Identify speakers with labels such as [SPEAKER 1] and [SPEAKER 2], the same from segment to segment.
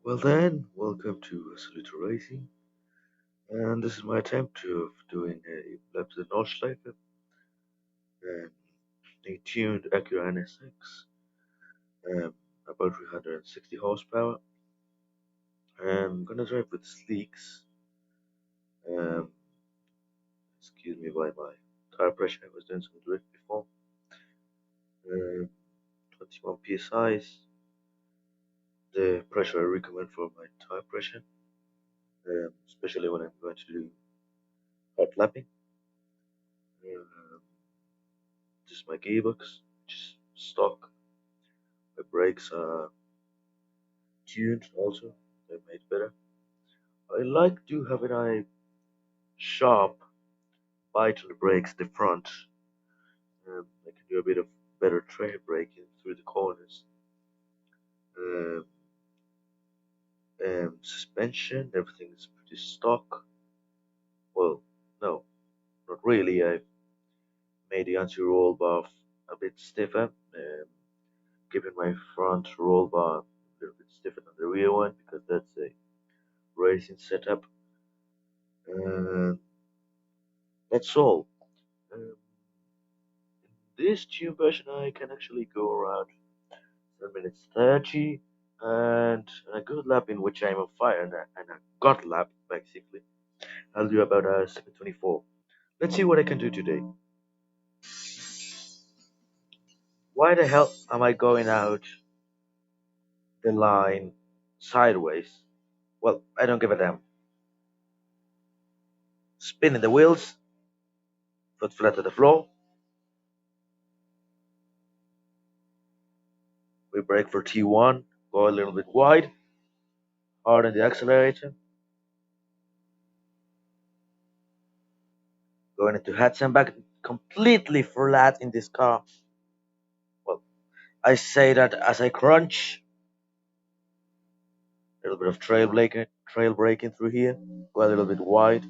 [SPEAKER 1] Well then, welcome to Salute Racing, and this is my attempt of doing a lap to the nordschleife and a tuned Acura NSX, um, about 360 horsepower. I'm gonna drive with sleeks. Um, excuse me by my tire pressure. I was doing some drift before. 21 psi is the pressure I recommend for my tire pressure, especially when I'm going to do hard lapping. Um, this is my gearbox, which is stock. My brakes are tuned also. They're made better. I like to have an eye sharp bite on the brakes, the front. I can do a bit of better trail braking through the corners. Um, Suspension, everything is pretty stock. Well, no, not really. I made the anti-roll bar a bit stiffer, keeping my front roll bar a little bit stiffer than the rear one because that's a racing setup. And that's all. Um, this tune version, I can actually go around 7 minutes 30 and a good lap in which I'm on fire and a god lap basically. I'll do about a 7:24. Let's see what I can do today. Why the hell am I going out the line sideways? Well, I don't give a damn. Spinning the wheels, foot flat to the floor. We brake for T1, go a little bit wide, hard on the accelerator, going into hats and back, completely flat in this car. Well, I say that as I crunch, a little bit of trail braking through here, go a little bit wide,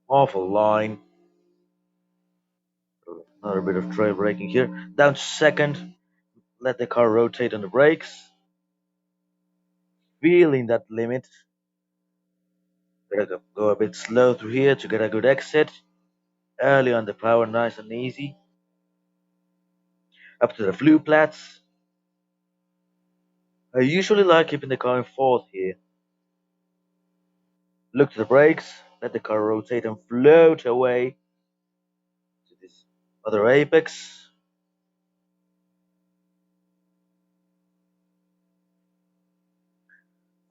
[SPEAKER 1] awful line, another bit of trail braking here, down to second, let the car rotate on the brakes, feeling that limit, gotta go a bit slow through here to get a good exit, early on the power, nice and easy, up to the flue plats. I usually like keeping the car in fourth here. Look to the brakes, let the car rotate and float away to this other apex.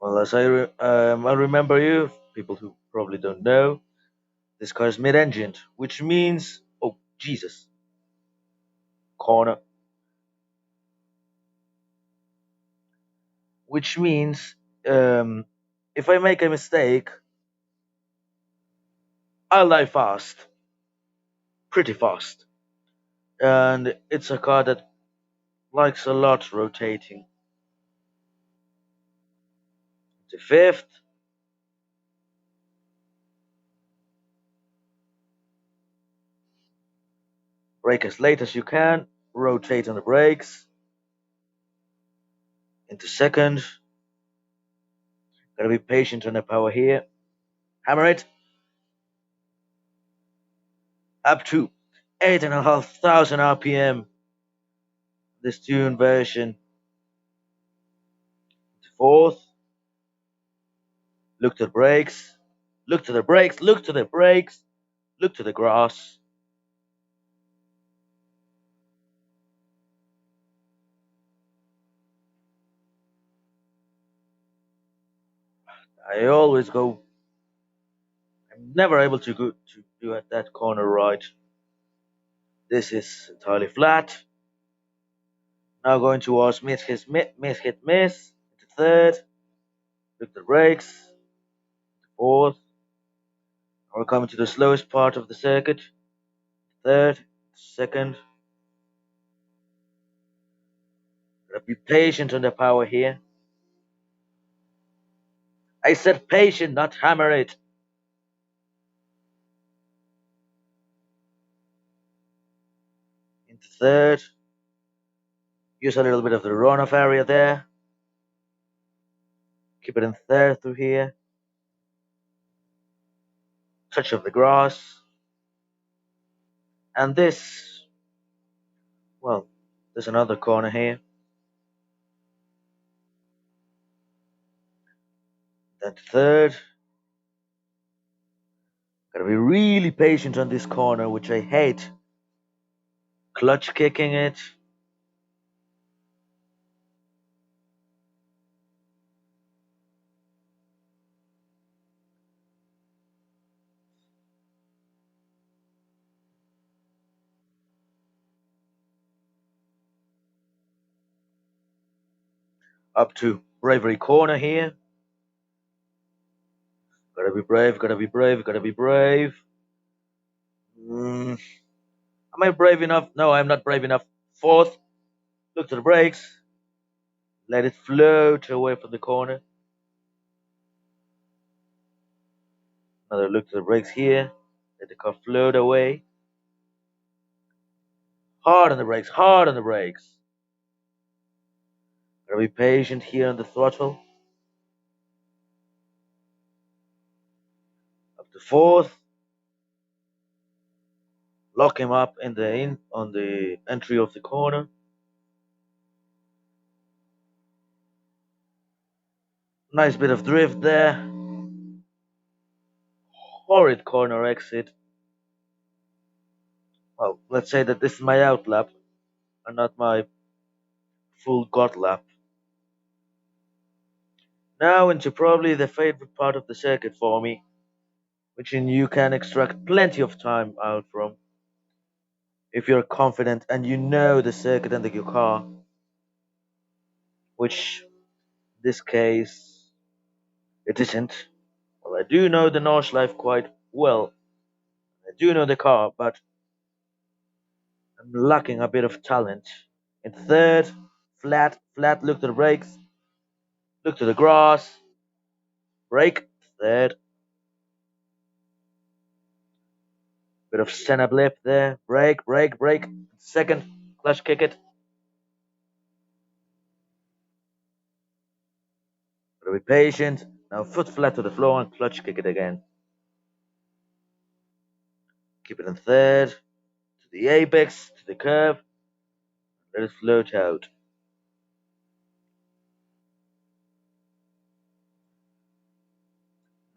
[SPEAKER 1] Well, I remember you, people who probably don't know, this car is mid-engined, which means, oh Jesus, corner, which means um, if I make a mistake, I'll die fast, pretty fast. And it's a car that likes a lot rotating. To fifth, brake as late as you can, rotate on the brakes, into second, gotta be patient on the power here, hammer it, up to 8,500 RPM, this tune version, to fourth, look to the brakes, look to the brakes, look to the brakes, look to the grass. I always go, I'm never able to go to do at that corner right. This is entirely flat. Now going towards miss, to third, look to the brakes, fourth. We're coming to the slowest part of the circuit, third, second. Gotta be patient on the power here. I said patient, not hammer it. Into third. Use a little bit of the runoff area there. Keep it in third through here. Touch of the grass. And this, well, there's another corner here. Then to third. Gotta be really patient on this corner, which I hate. Clutch kicking it. Up to bravery corner here. Gotta be brave, gotta be brave, gotta be brave. Mm, am I brave enough? No, I'm not brave enough. Fourth, look to the brakes. Let it float away from the corner. Another look to the brakes here. Let the car float away. Hard on the brakes, hard on the brakes. Gotta be patient here on the throttle. Up to fourth. Lock him up in the on the entry of the corner. Nice bit of drift there. Horrid corner exit. Well, let's say that this is my out lap and not my full god lap. Now into probably the favorite part of the circuit for me, which you can extract plenty of time out from if you're confident and you know the circuit and your car, which this case it isn't. Well, I do know the nordschleife quite well. I do know the car, but I'm lacking a bit of talent. In third, flat, look to the brakes, look to the grass, brake, third, bit of center blip there, brake, second, clutch kick it, gotta be patient, now foot flat to the floor and clutch kick it again. Keep it in third, to the apex, to the curve, let it float out.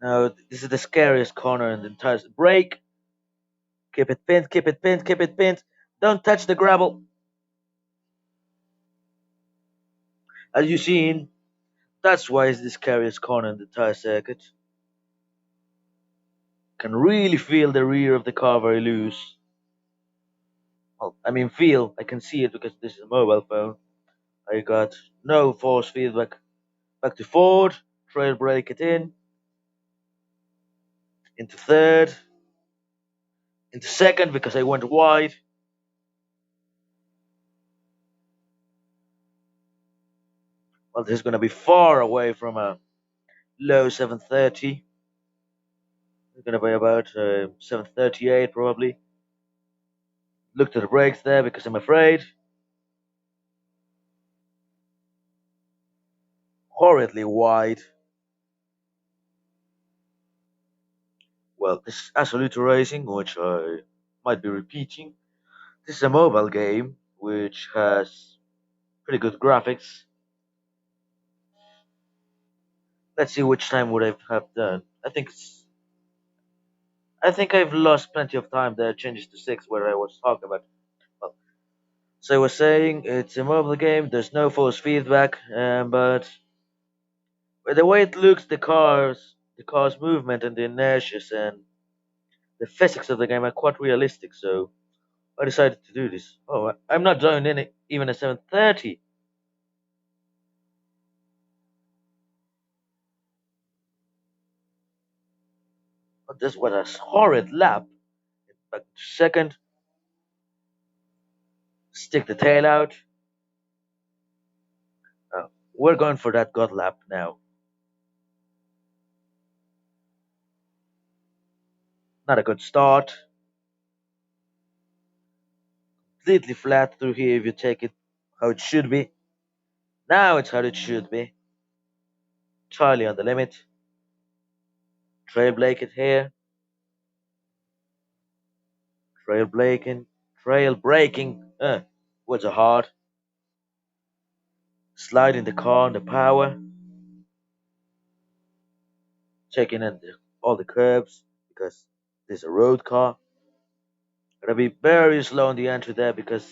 [SPEAKER 1] Now, this is the scariest corner in the entire brake, keep it pinned, don't touch the gravel. As you've seen, that's why it's the scariest corner in the entire circuit. Can really feel the rear of the car very loose. Well, I mean feel, I can see it because this is a mobile phone. I got no force feedback. Back to forward, trail brake it in, into third, into second because I went wide. Well, this is going to be far away from a low 730. It's going to be about 738 probably. Looked at the brakes there because I'm afraid. Horridly wide. Well, this is Absolute Racing, which I might be repeating. This is a mobile game which has pretty good graphics. Let's see which time would I have done. I think I've lost plenty of time there. Changes to six where I was talking about. Well, so I was saying it's a mobile game. There's no force feedback, but the way it looks, the car's movement and the inertia and the physics of the game are quite realistic. So I decided to do this. Oh, I'm not doing any even a 730. But this was a horrid lap. Back to second, stick the tail out. We're going for that god lap now. Not a good start. Completely flat through here if you take it how it should be. Now it's how it should be. entirely on the limit. Trail braking here, trail braking, trail braking. Words are hard. Sliding the car on the power, checking in all the curbs because there's a road car. Gotta be very slow on the entry there because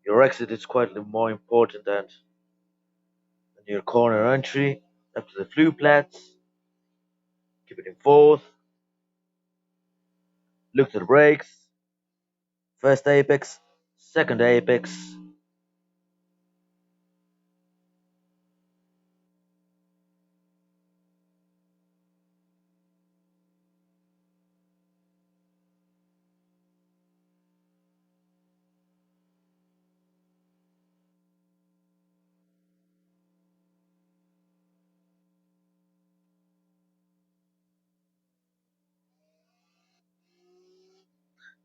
[SPEAKER 1] your exit is quite more important than your corner entry. Up to the flue plats, keep it in fourth, look to the brakes, first apex, second apex,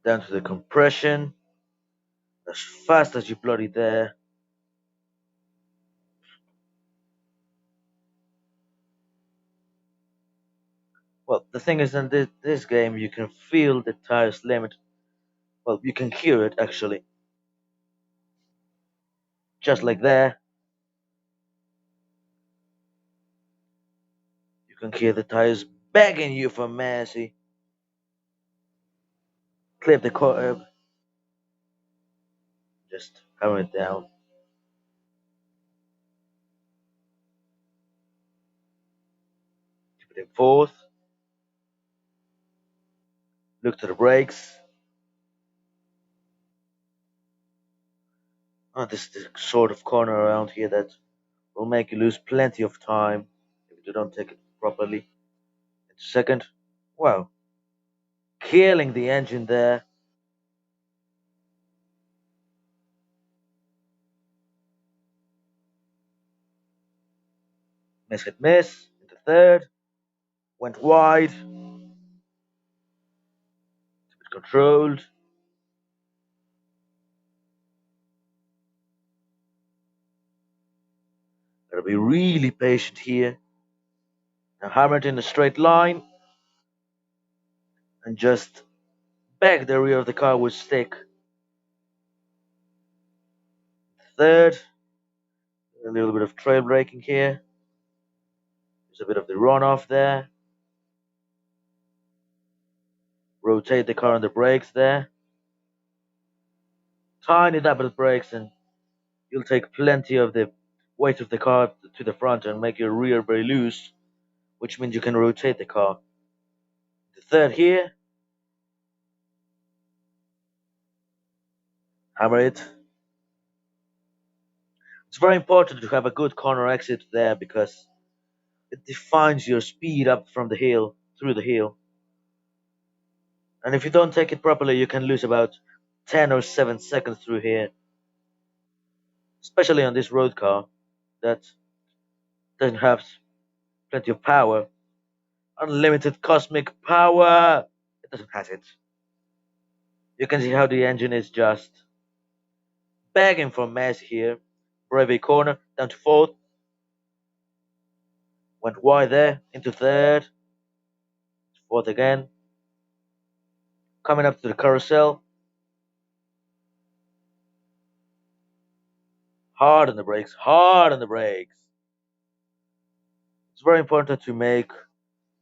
[SPEAKER 1] down to the compression, as fast as you bloody dare. Well, the thing is, in this game, you can feel the tire's limit. Well, you can hear it actually, just like there. You can hear the tires begging you for mercy. Clip the curb, just hammer it down. Keep it in fourth. Look to the brakes. Oh, this is the sort of corner around here that will make you lose plenty of time if you don't take it properly. In second, wow, killing the engine there. Miss hit miss. Into third, went wide, controlled. Gotta be really patient here. Now hammer it in a straight line and just back the rear of the car with stick. Third, a little bit of trail braking here. There's a bit of the runoff there. Rotate the car on the brakes there. Tiny double brakes and you'll take plenty of the weight of the car to the front and make your rear very loose, which means you can rotate the car. The third here, hammer it. It's very important to have a good corner exit there because it defines your speed up from the hill, through the hill. And if you don't take it properly, you can lose about 10 or 7 seconds through here, especially on this road car that doesn't have plenty of power. Unlimited cosmic power! It doesn't have it. You can see how the engine is just begging for mess here. For every corner, down to fourth. Went wide there, into third. Fourth again. Coming up to the carousel. Hard on the brakes, hard on the brakes. It's very important to make,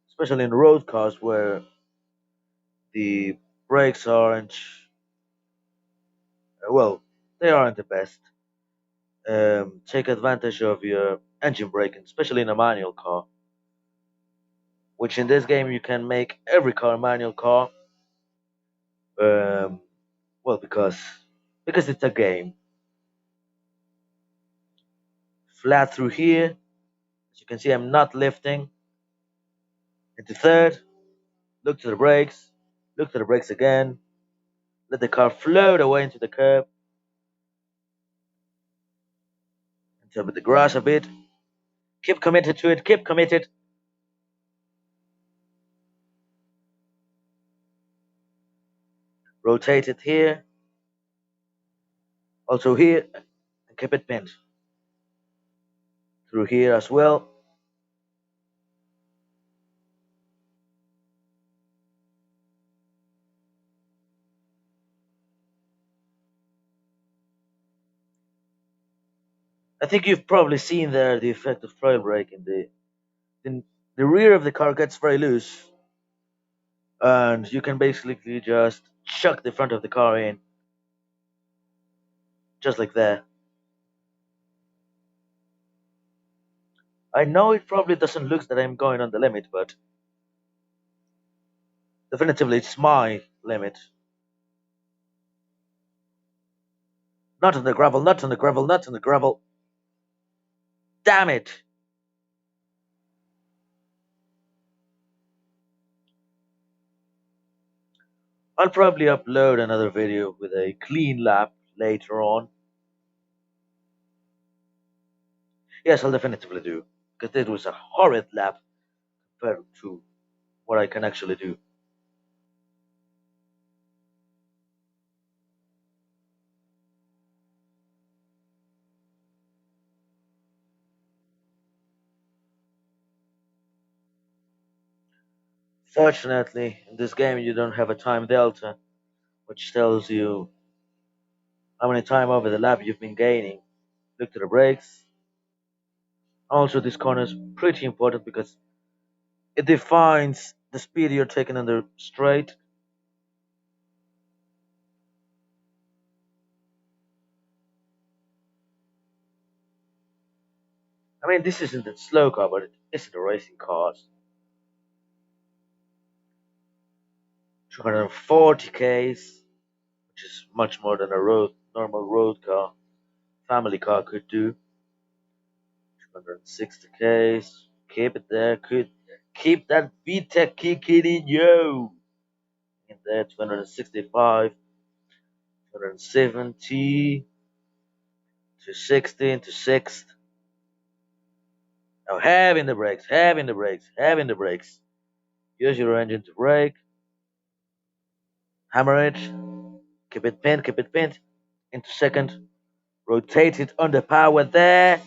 [SPEAKER 1] especially in road cars where the brakes aren't, well, they aren't the best. Take advantage of your engine braking, especially in a manual car. Which in this game you can make every car a manual car. Um, well, because it's a game. Flat through here. As you can see, I'm not lifting. Into third. Look to the brakes. Look to the brakes again. Let the car float away into the curb. Until with the grass a bit. Keep committed to it. Keep committed. Rotate it here. Also here. And keep it pinned. Through here as well. I think you've probably seen there the effect of trail braking. The the rear of the car gets very loose, and you can basically just chuck the front of the car in, just like that. I know it probably doesn't look that I'm going on the limit, but definitively it's my limit. Not on the gravel, not on the gravel, not on the gravel. Damn it! I'll probably upload another video with a clean lap later on. Yes, I'll definitively do. Because it was a horrid lap compared to what I can actually do. Fortunately, in this game you don't have a time delta, which tells you how many time over the lap you've been gaining. Look to the brakes. Also, this corner is pretty important because it defines the speed you're taking on the straight. I mean, this isn't a slow car, but it isn't a racing car. 240 k's, which is much more than a normal road car, family car could do. 260 k's, keep it there, could keep that VTEC kicking in, yo! In there, 265, 270, to 16, to 6th. Now, having the brakes, having the brakes, having the brakes. Use your engine to brake, hammer it, keep it pinned, into second, rotate it under power there,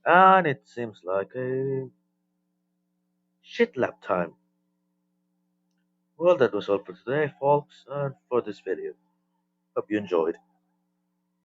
[SPEAKER 1] and it seems like a shit lap time. Well, that was all for today, folks, and for this video. Hope you enjoyed.